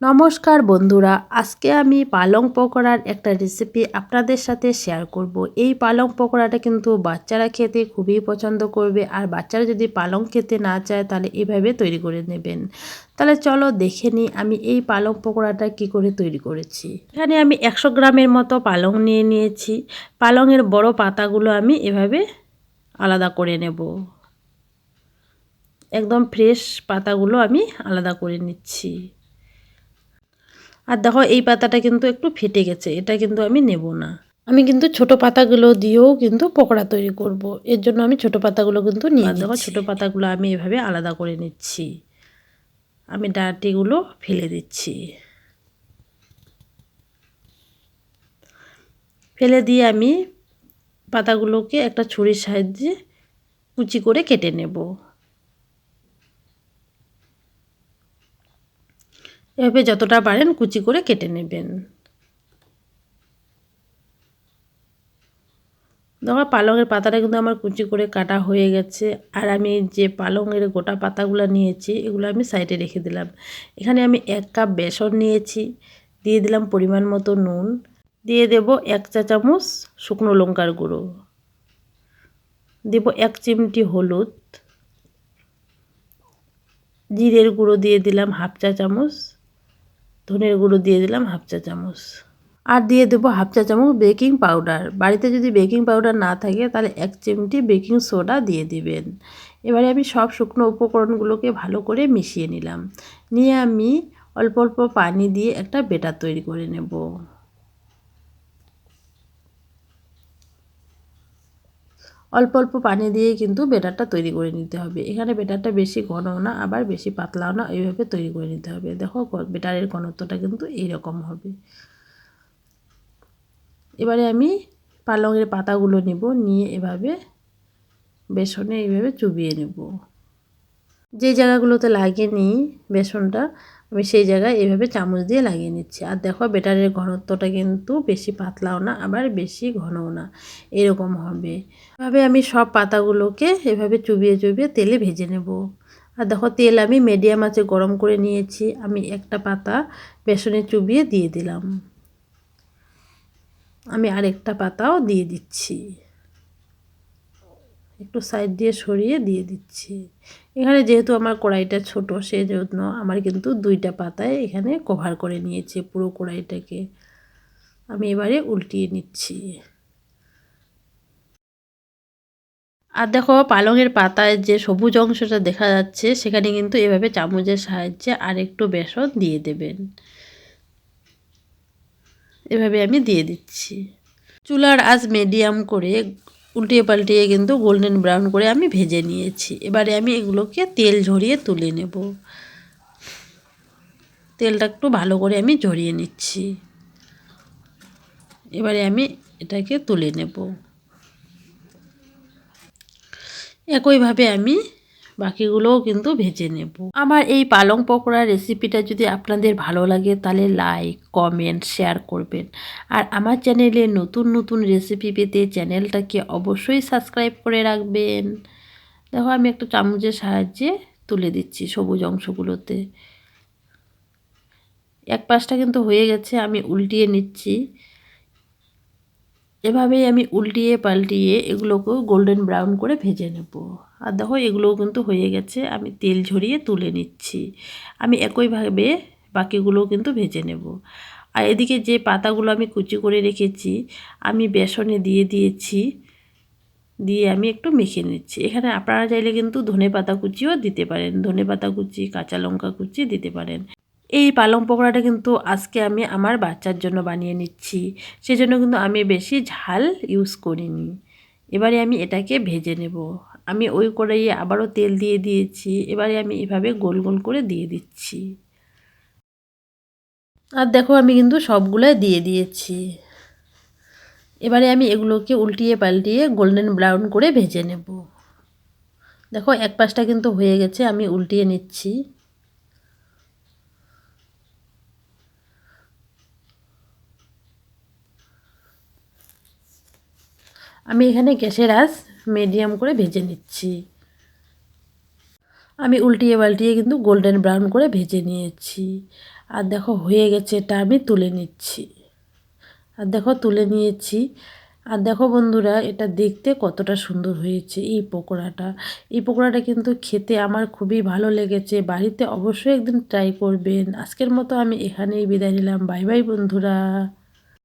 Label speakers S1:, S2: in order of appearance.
S1: নমস্কার বন্ধুরা, আজকে আমি পালং পকোড়ার একটা রেসিপি আপনাদের সাথে শেয়ার করব। এই পালং পকোড়াটা কিন্তু বাচ্চারা খেতে খুবই পছন্দ করবে, আর বাচ্চারা যদি পালং খেতে না চায় তাহলে এভাবে তৈরি করে নেবেন। তাহলে চলো দেখে নিই আমি এই পালং পকোড়াটা কি করে তৈরি করেছি। এখানে আমি 100 গ্রামের মতো পালং নিয়ে নিয়েছি। পালংয়ের বড় পাতাগুলো আমি এভাবে আলাদা করে নেব। একদম ফ্রেশ পাতাগুলো আমি আলাদা করে নিচ্ছি। আর দেখো এই পাতাটা কিন্তু একটু ফেটে গেছে, এটা কিন্তু আমি নেব না। আমি কিন্তু ছোট পাতাগুলো দিয়েও কিন্তু পকোড়া তৈরি করব, এর জন্য আমি ছোট পাতাগুলো কিন্তু নিয়ে দেখো ছোট পাতাগুলো আমি এভাবে আলাদা করে নিচ্ছি। আমি ডাঁটিগুলো ফেলে দিচ্ছি। ফেলে দিয়ে আমি পাতাগুলোকে একটা ছুরির সাহায্যে কুচি করে কেটে নেব। এভাবে যতটা পারেন কুচি করে কেটে নেবেন। দেখো পালংয়ের পাতাটা কিন্তু আমার কুচি করে কাটা হয়ে গেছে। আর আমি যে পালংয়ের গোটা পাতাগুলো নিয়েছি এগুলো আমি সাইডে রেখে দিলাম। এখানে আমি 1 কাপ বেসন নিয়েছি, দিয়ে দিলাম পরিমাণ মতো নুন, দিয়ে দেব 1 চা চামচ শুকনো লঙ্কার গুঁড়ো, দেব 1 চিমটি হলুদ, জিরের গুঁড়ো দিয়ে দিলাম 1/2 চা চামচ, ধনের গুঁড়ো দিয়ে দিলাম 1/2 চা চামচ, আর দিয়ে দেবো 1/2 চা চামচ বেকিং পাউডার। বাড়িতে যদি বেকিং পাউডার না থাকে তাহলে 1 চিমটি বেকিং সোডা দিয়ে দিবেন। এবারে আমি সব শুকনো উপকরণগুলোকে ভালো করে মিশিয়ে নিলাম। নিয়ে আমি অল্প অল্প পানি দিয়ে একটা ব্যাটার তৈরি করে নেব। অল্প অল্প পানি দিয়ে কিন্তু ব্যাটারটা তৈরি করে নিতে হবে। এখানে ব্যাটারটা বেশি ঘনও না আবার বেশি পাতলাও না, এইভাবে তৈরি করে নিতে হবে। দেখো ব্যাটারের ঘনত্বটা কিন্তু এইরকম হবে। এবারে আমি পালংয়ের পাতাগুলো নেব, নিয়ে এভাবে বেসনে এইভাবে চুবিয়ে নেব। যে জায়গাগুলোতে লাগেনি বেসনটা আমি সেই জায়গায় এভাবে চামচ দিয়ে লাগিয়ে নিচ্ছি। আর দেখো ব্যাটারের ঘনত্বটা কিন্তু বেশি পাতলাও না আবার বেশি ঘনও না, এরকম হবে। এভাবে আমি সব পাতাগুলোকে এভাবে চুবিয়ে চুবিয়ে তেলে ভেজে নেব। আর দেখো তেল আমি মিডিয়াম আঁচে গরম করে নিয়েছি। আমি একটা পাতা বেসনে চুবিয়ে দিয়ে দিলাম। আমি আরেকটা পাতাও দিয়ে দিচ্ছি, একটু সাইড দিয়ে সরিয়ে দিয়ে দিচ্ছি। এখানে যেহেতু আমার কড়াইটা ছোট সেই জন্য আমার কিন্তু 2টা পাতায় এখানে কভার করে নিয়েছে পুরো কড়াইটাকে। আমি এবারে উল্টিয়ে নিচ্ছি। আর দেখো পালংয়ের পাতায় যে সবুজ অংশটা দেখা যাচ্ছে সেখানে কিন্তু এভাবে চামচের সাহায্যে আরেকটু বেসন দিয়ে দেবেন। এভাবে আমি দিয়ে দিচ্ছি। চুলার আঁচ মিডিয়াম করে উল্টিয়ে পাল্টিয়ে কিন্তু গোল্ডেন ব্রাউন করে আমি ভেজে নিয়েছি। এবারে আমি এগুলোকে তেল ঝরিয়ে তুলে নেব। তেলটা একটু ভালো করে আমি ঝরিয়ে নিচ্ছি। এবারে আমি এটাকে তুলে নেব। একইভাবে আমি বাকিগুলোও কিন্তু ভেজে নেব। আমার এই পালং পকোড়ার রেসিপিটা যদি আপনাদের ভালো লাগে তাহলে লাইক কমেন্ট শেয়ার করবেন। আর আমার চ্যানেলে নতুন নতুন রেসিপি পেতে চ্যানেলটাকে অবশ্যই সাবস্ক্রাইব করে রাখবেন। দেখো আমি একটু চামচের সাহায্যে তুলে দিচ্ছি সবুজ অংশগুলোতে। এক পাশটা কিন্তু হয়ে গেছে, আমি উল্টিয়ে নিচ্ছি। এভাবেই আমি উল্টিয়ে পাল্টিয়ে এগুলোকেও গোল্ডেন ব্রাউন করে ভেজে নেব। আর দেখো এগুলোও কিন্তু হয়ে গেছে, আমি তেল ঝরিয়ে তুলে নিচ্ছি। আমি একইভাবে বাকিগুলোও কিন্তু ভেজে নেব। আর এদিকে যে পাতাগুলো আমি কুচি করে রেখেছি আমি বেসনে দিয়ে দিয়েছি, দিয়ে আমি একটু মেখে নিচ্ছি। এখানে আপনারা চাইলে কিন্তু ধনেপাতা কুচিও দিতে পারেন, ধনেপাতা কুচি কাঁচা লঙ্কা কুচি দিতে পারেন। এই পালং পকোড়াটা কিন্তু আজকে আমি আমার বাচ্চার জন্য বানিয়ে নিচ্ছি, সেজন্য কিন্তু আমি বেশি ঝাল ইউজ করিনি। এবারে আমি এটাকে ভেজে নেব। আমি ওই কড়াইয়ে আবারও তেল দিয়ে দিয়েছি। এবারে আমি এভাবে গোল গোল করে দিয়ে দিচ্ছি। আর দেখো আমি কিন্তু সবগুলাই দিয়ে দিয়েছি। এবারে আমি এগুলোকে উল্টিয়ে পাল্টিয়ে গোল্ডেন ব্রাউন করে ভেজে নেব। দেখো এক পাশটা কিন্তু হয়ে গেছে, আমি উল্টিয়ে নিচ্ছি। আমি এখানে গ্যাসের আঁচ মিডিয়াম করে ভেজে নিচ্ছি। আমি উল্টিয়ে পাল্টিয়ে কিন্তু গোল্ডেন ব্রাউন করে ভেজে নিয়েছি। আর দেখো হয়ে গেছে, এটা আমি তুলে নিচ্ছি। আর দেখো তুলে নিয়েছি। আর দেখো বন্ধুরা, এটা দেখতে কতটা সুন্দর হয়েছে এই পকোড়াটা। এই পকোড়াটা কিন্তু খেতে আমার খুবই ভালো লেগেছে। বাড়িতে অবশ্যই একদিন ট্রাই করবেন। আজকের মতো আমি এখানেই বিদায় নিলাম। বাই বাই বন্ধুরা।